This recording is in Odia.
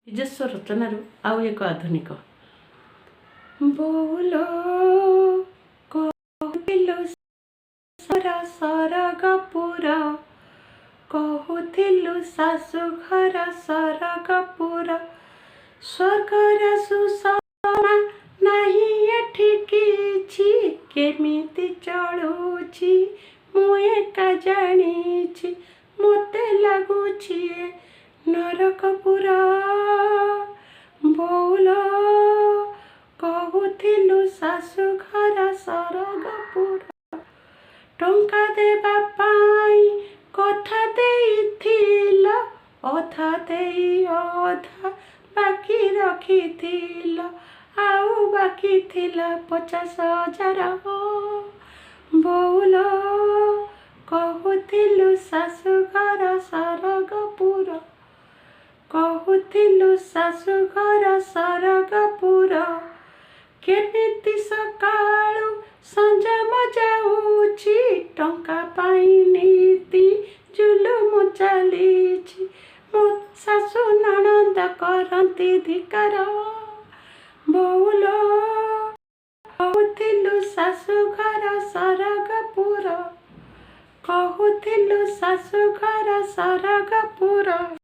ନିଜସ୍ୱ ରଚନାରୁ ଆଉ ଏକ ଆଧୁନିକ। ବୋଉଲୋ କହୁଥିଲୁ ସରଗପୁର, କହୁଥିଲୁ ଶାଶୁଘର ସରଗପୁର, ସ୍ୱର୍ଗର ସୁଷମା ନାହିଁ ଏଠି କିଛି, କେମିତି ଚଳୁଛି ମୁଁ ଏକା ଜାଣିଛି, ମୋତେ ଲାଗୁଛି ନରକପୁର। ବୋଉଲୋ କହୁଥିଲୁ ଶାଶୁଘର ସରଗପୁର, ଟଙ୍କା ଦେବା ପାଇଁ କଥା ଦେଇଥିଲ, ଅଧା ଦେଇ ଅଧା ବାକି ରଖିଥିଲ, ଆଉ ବାକି ଥିଲା 50,000। ବୋଉଲୋ କହୁଥିଲୁ ଶାଶୁଘର ସରଗପୁର, କହୁଥିଲୁ ଶାଶୁଘର ସରଗପୁର, କେମିତି ସକାଳୁ ସଞ୍ଜ ଯାଉଛି, ଟଙ୍କା ପାଇଁ ନୀତି ଜୁଲୁମ ଚାଲିଛି, ମୋ ଶାଶୁ ନଣନ୍ଦ କରନ୍ତି ଧିକାର। ବୋଉଲୋ କହୁଥିଲୁ ଶାଶୁଘର ସରଗପୁର, କହୁଥିଲୁ ଶାଶୁଘର ସରଗପୁର।